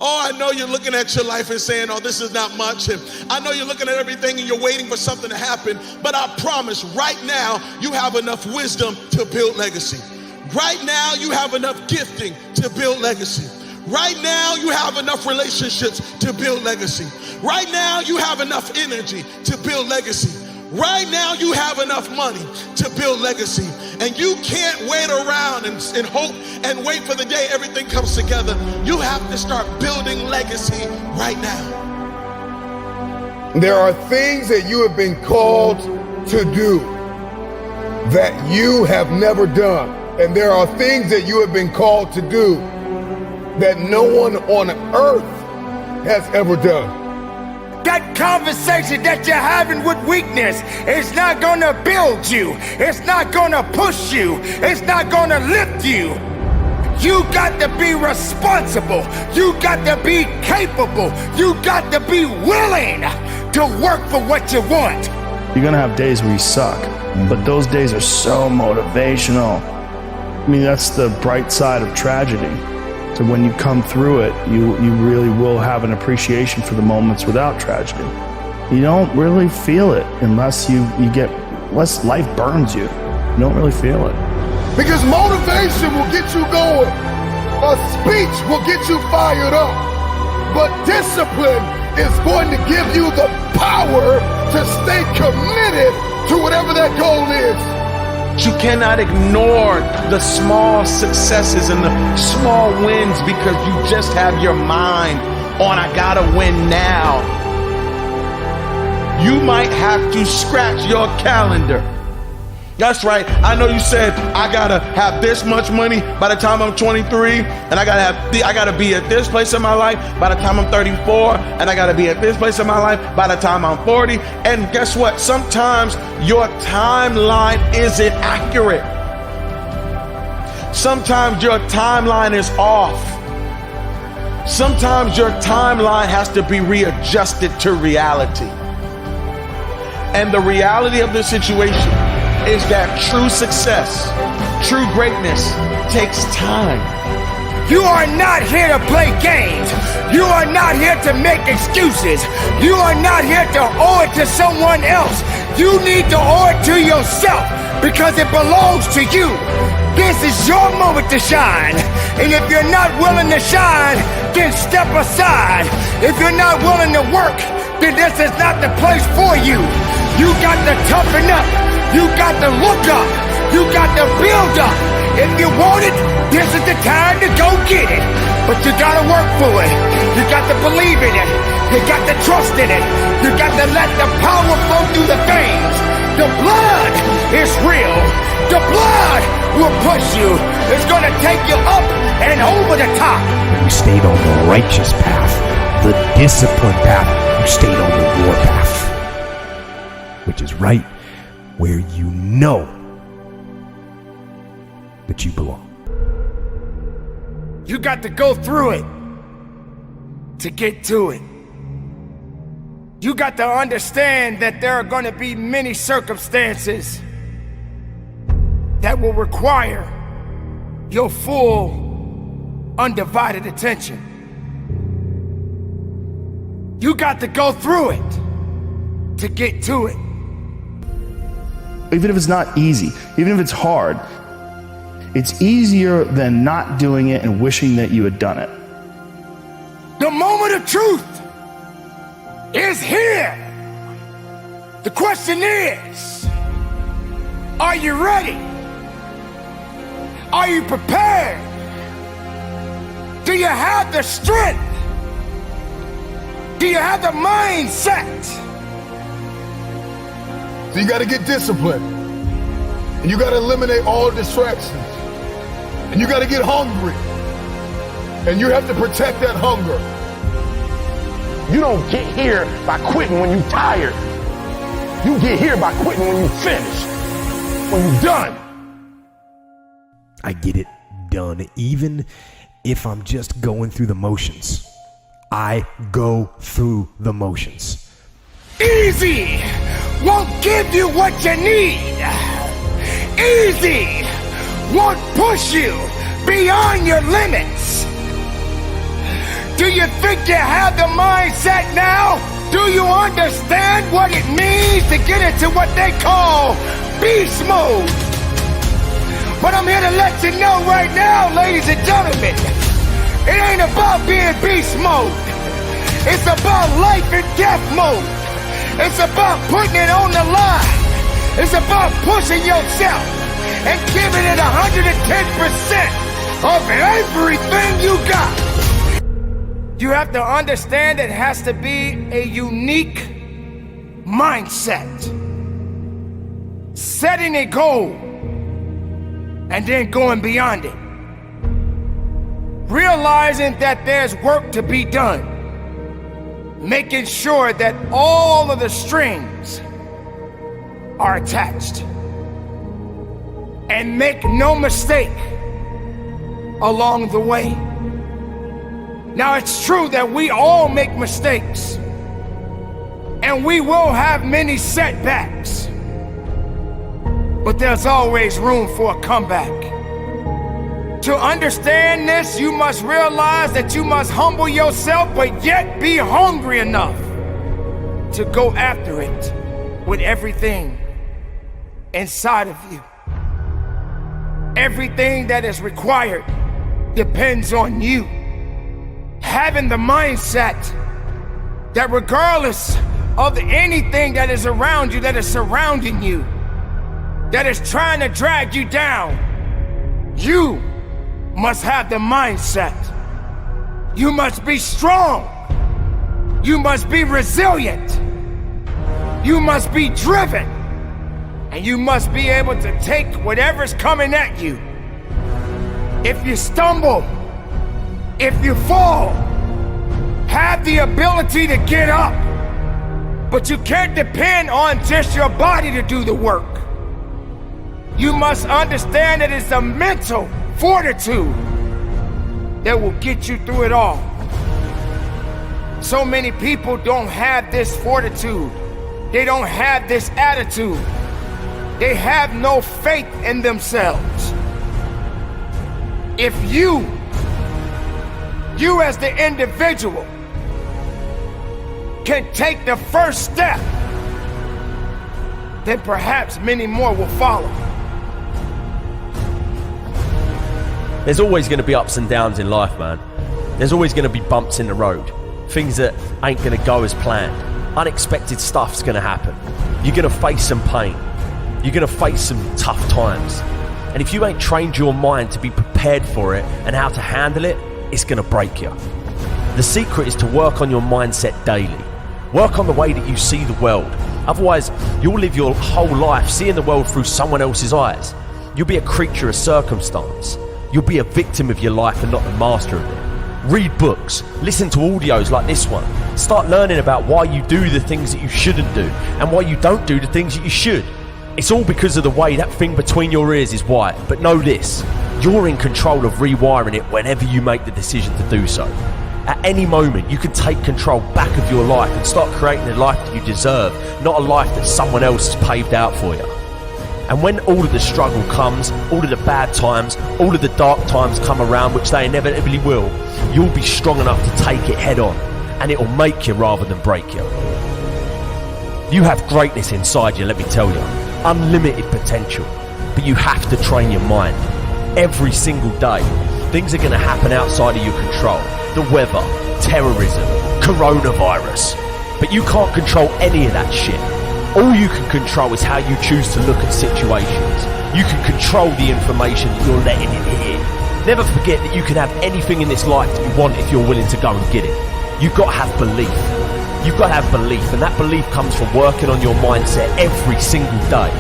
Oh, I know you're looking at your life and saying, oh, this is not much. And I know you're looking at everything and you're waiting for something to happen. But I promise right now you have enough wisdom to build legacy. Right now you have enough gifting to build legacy. Right now you have enough relationships to build legacy. Right now you have enough energy to build legacy. Right now you have enough money to build legacy. And you can't wait around and hope and wait for the day everything comes together. You have to start building legacy right now. There are things that you have been called to do that you have never done. And there are things that you have been called to do that no one on earth has ever done. That conversation that you're having with weakness is not gonna build you. It's not gonna push you. It's not gonna lift you. You got to be responsible. You got to be capable. You got to be willing to work for what you want. You're gonna have days where you suck, but those days are so motivational. I mean, that's the bright side of tragedy. So when you come through it, you really will have an appreciation for the moments without tragedy. You don't really feel it unless unless life burns you. You don't really feel it. Because motivation will get you going. A speech will get you fired up. But discipline is going to give you the power to stay committed to whatever that goal is. You cannot ignore the small successes and the small wins because you just have your mind on, I gotta win now. You might have to scratch your calendar. That's right. I know you said I gotta have this much money by the time I'm 23, and I gotta be at this place in my life by the time I'm 34, and I gotta be at this place in my life by the time I'm 40. And guess what? Sometimes your timeline isn't accurate. Sometimes your timeline is off. Sometimes your timeline has to be readjusted to reality. And the reality of the situation is that true success, true greatness takes time. You are not here to play games. You are not here to make excuses. You are not here to owe it to someone else. You need to owe it to yourself because it belongs to you. This is your moment to shine. And if you're not willing to shine, then step aside. If you're not willing to work, then this is not the place for you. You got to toughen up. You got to look up. You got to build up. If you want it, this is the time to go get it. But you got to work for it. You got to believe in it. You got to trust in it. You got to let the power flow through the veins. The blood is real. The blood will push you. It's going to take you up and over the top. You stayed on the righteous path, the disciplined path. You stayed on the war path, which is right where you know that you belong. You got to go through it to get to it. You got to understand that there are going to be many circumstances that will require your full, undivided attention. You got to go through it to get to it. Even if it's not easy, even if it's hard, it's easier than not doing it and wishing that you had done it. The moment of truth is here. The question is, are you ready? Are you prepared? Do you have the strength? Do you have the mindset? So you got to get disciplined. And you got to eliminate all distractions. And you got to get hungry. And you have to protect that hunger. You don't get here by quitting when you're tired. You get here by quitting when you finish, when you're done. I get it done, even if I'm just going through the motions. I go through the motions. Easy won't give you what you need. Easy won't push you beyond your limits. Do you think you have the mindset now? Do you understand what it means to get into what they call beast mode? But I'm here to let you know right now, ladies and gentlemen, it ain't about being beast mode. It's about life and death mode. It's about putting it on the line. It's about pushing yourself and giving it 110% of everything you got. You have to understand it has to be a unique mindset. Setting a goal and then going beyond it. Realizing that there's work to be done. Making sure that all of the strings are attached. And make no mistake along the way. Now it's true that we all make mistakes. And we will have many setbacks. But there's always room for a comeback. To understand this, you must realize that you must humble yourself, but yet be hungry enough to go after it with everything inside of you. Everything that is required depends on you. Having the mindset that regardless of anything that is around you, that is surrounding you, that is trying to drag you down, you must have the mindset. You must be strong. You must be resilient. You must be driven. And you must be able to take whatever's coming at you. If you stumble, if you fall, have the ability to get up. But you can't depend on just your body to do the work. You must understand that it's a mental fortitude that will get you through it all. So many people don't have this fortitude. They don't have this attitude. They have no faith in themselves. If you as the individual can take the first step, then perhaps many more will follow. There's always going to be ups and downs in life, man. There's always going to be bumps in the road. Things that ain't going to go as planned. Unexpected stuff's going to happen. You're going to face some pain. You're going to face some tough times. And if you ain't trained your mind to be prepared for it and how to handle it, it's going to break you. The secret is to work on your mindset daily. Work on the way that you see the world. Otherwise, you'll live your whole life seeing the world through someone else's eyes. You'll be a creature of circumstance. You'll be a victim of your life and not the master of it. Read books, listen to audios like this one. Start learning about why you do the things that you shouldn't do and why you don't do the things that you should. It's all because of the way that thing between your ears is wired. But know this, you're in control of rewiring it whenever you make the decision to do so. At any moment, you can take control back of your life and start creating the life that you deserve, not a life that someone else has paved out for you. And when all of the struggle comes, all of the bad times, all of the dark times come around, which they inevitably will, you'll be strong enough to take it head on, and it will make you rather than break you. You have greatness inside you, let me tell you. Unlimited potential. But you have to train your mind. Every single day, things are going to happen outside of your control. The weather, terrorism, coronavirus. But you can't control any of that shit. All you can control is how you choose to look at situations. You can control the information that you're letting in here. Never forget that you can have anything in this life that you want if you're willing to go and get it. You've got to have belief. You've got to have belief, and that belief comes from working on your mindset every single day.